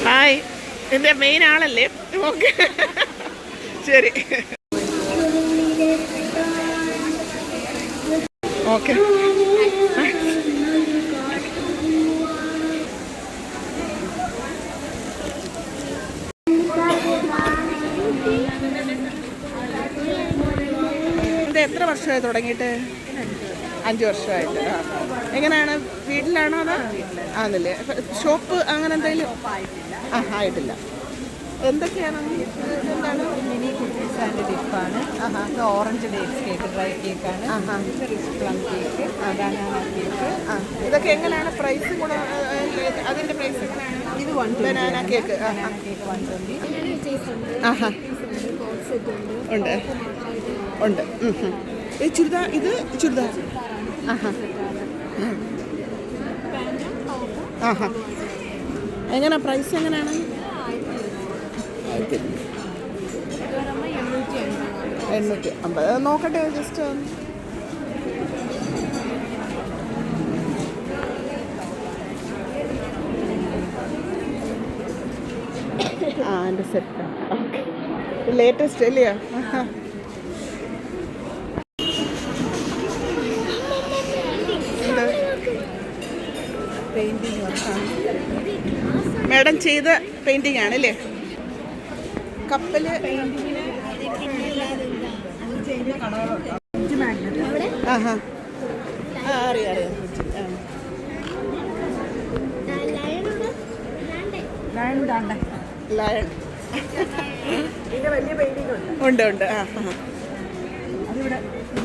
Hi, എൻ്റെ main ആളല്ലേ? Okay, ശരി, ഓക്കെ. ഇത് എത്ര വർഷമായി തുടങ്ങിയിട്ട്? 5 വർഷമായിട്ട്. എങ്ങനെയാണ്, വീട്ടിലാണോ അതോ? ആണല്ലേ. ഷോപ്പ് അങ്ങനെ എന്തെങ്കിലും? ആയിട്ടില്ല. എന്തൊക്കെയാണ്? എന്താണ്? മിനി കുക്കീസ് ആൻഡ് ഡിപ്പാണ്. ഓറഞ്ച് ഡേറ്റ്സ് കേക്ക്, ഡ്രൈ കേക്കാണ്. Rich plum cake, banana cake. ഇതൊക്കെ എങ്ങനെയാണ് പ്രൈസ് കൂടെ? അതിൻ്റെ പ്രൈസ് എങ്ങനെയാണ്? ഇത് 120. Banana cake. Banana cake 120. ഉണ്ട് ഉണ്ട്. ചുരിദാർ, ഇത് ചുരിദാർ. എങ്ങനെ പ്രൈസ് എങ്ങനെയാണ്? 850. നോക്കട്ടെ ജസ്റ്റ്. എൻ്റെ സെറ്റ്. ഓക്കെ, ലേറ്റസ്റ്റ് അല്ലയോ? പെയിൻറ്റിങ് വർക്കാണ് മാഡം ചെയ്ത പെയിൻറ്റിങ് ആണല്ലേ? കപ്പല്. അറിയാം. ലയൺ ഉണ്ട് ഉണ്ട്.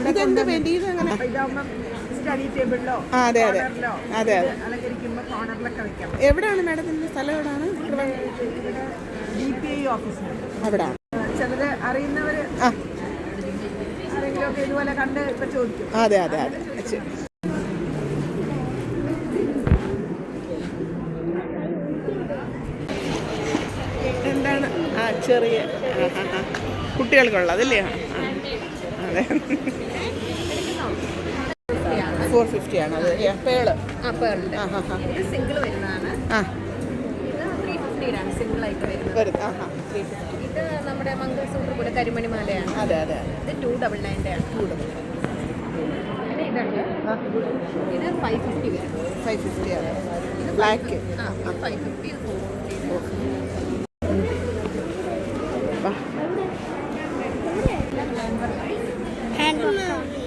ഇതെന്ത് പെയിൻറ്റിങ്? അങ്ങനെ സ്റ്റഡി ടേബിളിലോ അതെ അതെ അതെ അതെ. അലങ്കരിക്കുമ്പോൾ കോർണറിലൊക്കെ വെക്കാം. എവിടെയാണ് മാഡത്തിൻ്റെ സ്ഥലം? എവിടെയാണ്? DPI ഓഫീസിൽ. അവിടെ ചിലര് അറിയുന്നവർ ആരെങ്കിലും ഒക്കെ ഇതുപോലെ കണ്ട് ഇപ്പൊ ചോദിക്കും. അതെ അതെ അതെ. എന്താണ്? ചെറിയ കുട്ടികൾക്കുള്ളതല്ലേ? അതെ. 450 ആണ് അത്. പേള് സിംഗിൾ വരുന്നതാണ്. ഇത് 350 സിംഗിൾ ആയിട്ട് വരുന്നത്. ഇത് നമ്മുടെ മംഗൾസൂത്ര പോലെ കരിമണി മാലയാണ്. അതെ അതെ. ഇത് 299 ആണ്. പിന്നെ ഇതുണ്ട്. ഇത് 550 വരും. 550 ആണ്. ബ്ലാക്ക് 550.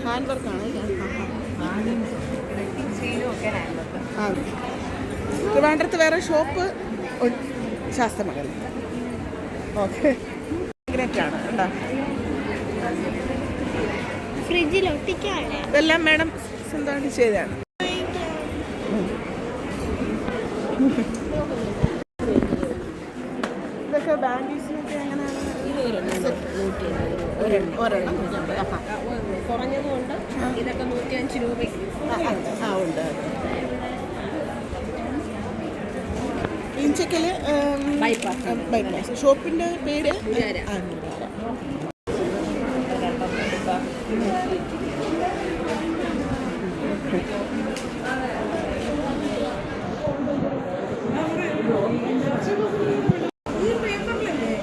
ഹാൻഡ് വർക്കാണ്. ട്രിവാൻഡ്രത്ത് വേറെ ഷോപ്പ്? ശാസ്ത്രമംഗലം. ഓക്കെ, ാണ് ഉണ്ടോ? ഫ്രിഡ്ജിൽ ഒട്ടിക്കാണ്. ഇതെല്ലാം മാഡം സ്വന്തമായിട്ട് ചെയ്തതാണ്. ഇതൊക്കെ ബാൻഡീസിനൊക്കെ എങ്ങനെയാണ്? കുറഞ്ഞതുകൊണ്ട് ഇതൊക്കെ 105 രൂപയ്ക്ക്. ഉണ്ട്. ഇഞ്ചക്കല് ബൈപ്പാസ്. ഷോപ്പിൻ്റെ പേര്?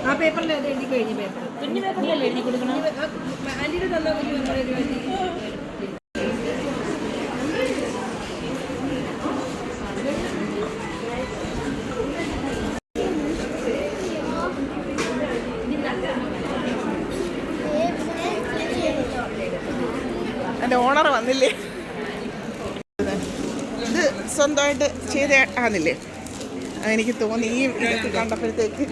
ആ പേപ്പറിൽ അത് എഴുതി കഴിഞ്ഞ പേപ്പർ കുഞ്ഞു പേപ്പറിലല്ലേ എഴുതി കൊടുക്കണം. ആൻറ്റിയുടെ തന്ന കുഞ്ഞു പേപ്പർ എൻ്റെ ഓണർ വന്നില്ലേ? ഇത് സ്വന്തമായിട്ട് ചെയ്ത ആന്നില്ലേ? എനിക്ക് തോന്നി ഈ ഇതൊക്കെ കണ്ടപ്പോഴത്തേക്ക്.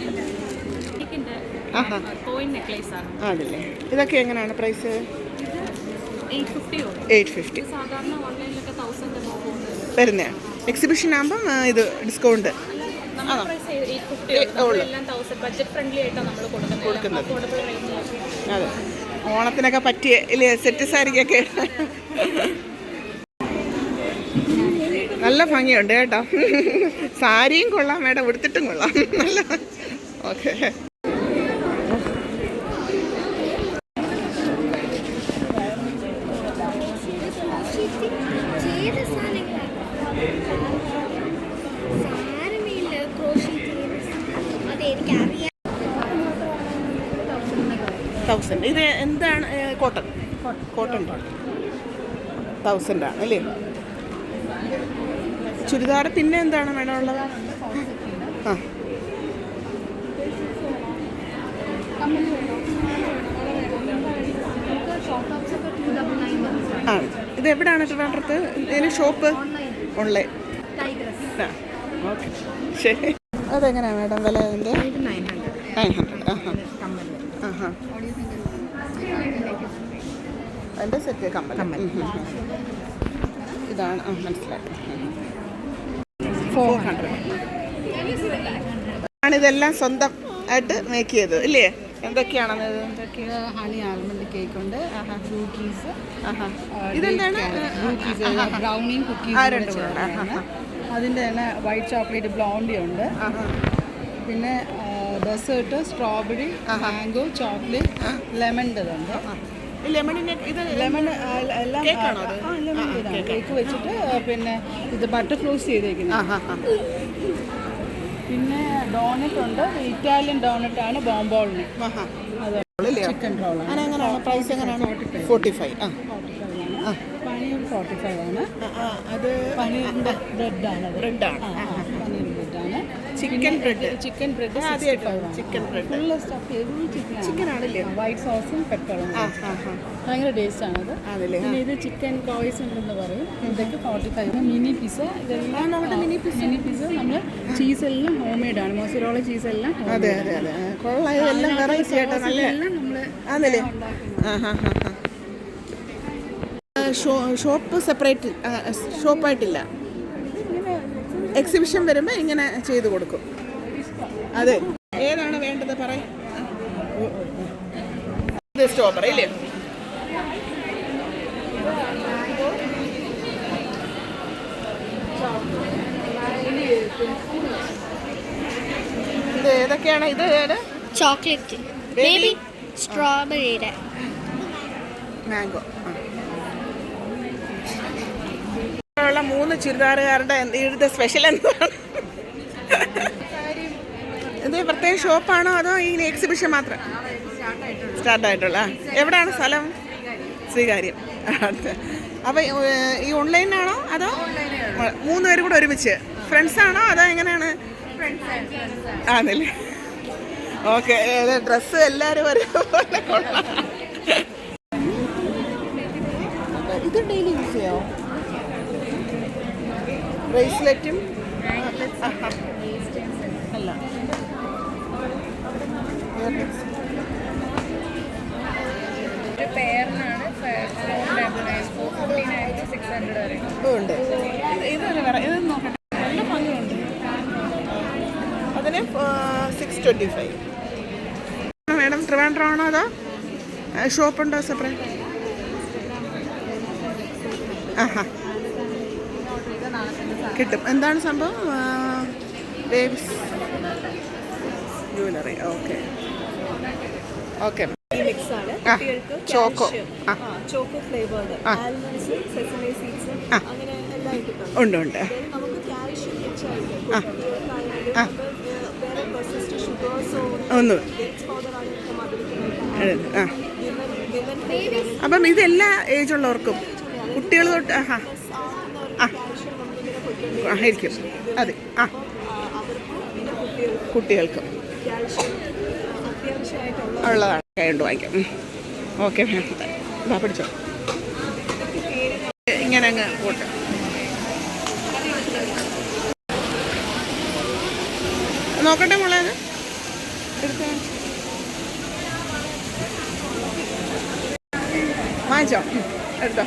ആണല്ലേ. ഇതൊക്കെ എങ്ങനെയാണ് പ്രൈസ്? 850 വരുന്നേ. എക്സിബിഷൻ ആകുമ്പോൾ ഇത് ഡിസ്കൗണ്ട് കൊടുക്കുന്നത്. അതെ, ഓണത്തിനൊക്കെ പറ്റിയ ഇല്ലേ? സെറ്റ് സാരിക്കൊക്കെ നല്ല ഭംഗിയുണ്ട് കേട്ടോ. സാരിയും കൊള്ളാം മേഡം, ഉടുത്തിട്ടും കൊള്ളാം. നല്ല. ഓക്കെ. എനിക്കറിയാം. 1000. ഇത് എന്താണ്? കോട്ടൺ. കോട്ടൺ 1000 ആണ് അല്ലേ? ചുരിദാർ പിന്നെ എന്താണ് വേണമുള്ളത്? ആ ആ ഇത് എവിടെയാണ് ട്രിവാൻഡ്രത്ത്? ഇതിന് ഷോപ്പ്? ഓൺലൈൻ. ആ ഓക്കെ ശരി. അതെങ്ങനെയാണ് മാഡം വില അതിൻ്റെ? 900. ആഹാ ആഹാ. അതിൻ്റെ സെറ്റ് കമ്മൽ. ഇതാണ്. ആ മനസ്സിലായി. 400 ആണിതെല്ലാം സ്വന്തം ആയിട്ട് മേക്ക് ചെയ്തത് ഇല്ലേ? എന്തൊക്കെയാണെന്ന്? ഹണി ആൽമണ്ട് കേക്ക് ഉണ്ട്, കുക്കീസ്, ഇതെന്താണ്? ബ്രൗണിയും കുക്കീസ്. അതിൻ്റെ തന്നെ വൈറ്റ് ചോക്ലേറ്റ് ബ്ലോണ്ടി ഉണ്ട്. പിന്നെ ഡെസേർട്ട് സ്ട്രോബെറി, മാംഗോ, ചോക്ലേറ്റ്, ലെമണിൻ്റെതുണ്ട്. ലെമണിന് ഇത് ലെമൺ എല്ലാം കേക്ക് വെച്ചിട്ട് പിന്നെ ഇത് ബട്ടർ ഫ്ലോസ് ചെയ്തേക്കുന്നത്. പിന്നെ ഡോണറ്റ് ഉണ്ട്, ഇറ്റാലിയൻ ഡോണറ്റ് ആണ്, ബോംബോളിന്. അത് ചിക്കൻ റോളാണ്. എങ്ങനെയാണ് പ്രൈസ്? എങ്ങനെയാണ്? 45. പനീർ 45 ആണ്. അത് പനീറിൻ്റെ ബ്രെഡാണ്. ബ്രെഡാണ്. പനീർ ബ്രെഡാണ്. Chicken bread. Chicken bread chicken bread full stuff heavy ചിക്കനാണല്ലേ? വൈറ്റ് സോസും പെപ്പറും. ഭയങ്കര ടേസ്റ്റാണത്. പിന്നെ ഇത് ചിക്കൻ കോയ്സ് ഉണ്ടെന്ന് പറയും. ഇതൊക്കെ 45. Mini pizza. ഇതെല്ലാം മിനി പിസ്സ നമ്മൾ ചീസെല്ലാം ഹോം മെയ്ഡാണ്. മൊസറോള ചീസെല്ലാം. അതെ അതെ അതെ കൊള്ളാം. ഇതെല്ലാം വെറൈറ്റി ആയിട്ട് നല്ല നമ്മൾ അതല്ലേ? Shop separate ഷോപ്പായിട്ടില്ല. എക്സിബിഷൻ വരുമ്പോൾ ഇങ്ങനെ ചെയ്തു കൊടുക്കും. അതെ. ഏതാണ് വേണ്ടത് പറയും? ഇത് സ്ട്രോബെറി ഇല്ലേ? ഇത് ഏതൊക്കെയാണ്? ഇത് ചോക്ലേറ്റ്, ബേബി സ്ട്രോബെറിയുടെ, മാംഗോ. ഉള്ള 3 ചുരിദാറുകാരുടെ ഇവിടുത്തെ സ്പെഷ്യൽ എന്താണ്? ഇത് പ്രത്യേക ഷോപ്പാണോ അതോ ഈ എക്സിബിഷൻ മാത്രം സ്റ്റാർട്ടായിട്ടുള്ള? എവിടെയാണ് സ്ഥലം? ശ്രീകാര്യം. അപ്പോൾ ഈ ഓൺലൈനാണോ അതോ 3 പേരും കൂടെ ഒരുമിച്ച്? ഫ്രണ്ട്സാണോ അതോ എങ്ങനെയാണ്? ആണല്ലേ? ഓക്കെ. ഡ്രസ്സ് എല്ലാവരും ഒരേപോലെ കൊള്ളാം. ഇത് ഡെയിലി യൂസ് ചെയ്യാമോ? ബ്രേസ്ലെറ്റും അല്ല ഒരു പെയറിനാണ് 600 വരെ ഉണ്ട്. ഇതൊരു വേറെ ഇത് നോക്കട്ടെ. നല്ല ഭംഗിയുണ്ട്. അതിന് 625. മാഡം ട്രിവാൻഡ്രം ആണോ അതോ ഷോപ്പുണ്ടോ സെപ്പറേറ്റ്? ആഹാ കിട്ടും. എന്താണ് സംഭവം? Babies jewellery. Okay okay. മിക്സാണ്. ആ, കുട്ടികൾക്ക് choco. Choco flavoured almonds, sesame seeds അങ്ങനെ എല്ലാം ഇട്ടിട്ടുണ്ട്. ഉണ്ട് ഉണ്ട്. നമുക്ക് കാൽഷ്യം റിച്ച് ആയിട്ട് കുട്ടികൾക്കായാലും വേറെ പ്രോസസ്ഡ് ഷുഗേഴ്സോ ഒന്ന് ഡേറ്റ്സ് പൗഡർ ആയിട്ട് മധുരത്തിന്. അപ്പം ഇതെല്ലാ ഏജുള്ളവർക്കും കുട്ടികൾ തൊട്ട് കാൽഷ്യം നമ്മളിങ്ങനെ കൊടുക്കേണ്ടി ആയിരിക്കും. അതെ. ആ അവർക്കും പിന്നെ കുട്ടികൾക്കും കാൽഷ്യം അത്യാവശ്യമായിട്ടുള്ള ഉള്ളതാണ്. കൈകൊണ്ട് വാങ്ങിക്കാം. ഓക്കെ ഇതാ പിടിച്ചോ. ഇങ്ങനെ അങ്ങ് പോട്ടെ. നോക്കട്ടെ മോളെ. അത് എടുത്ത് വാങ്ങിച്ചോ. എടുത്തോ.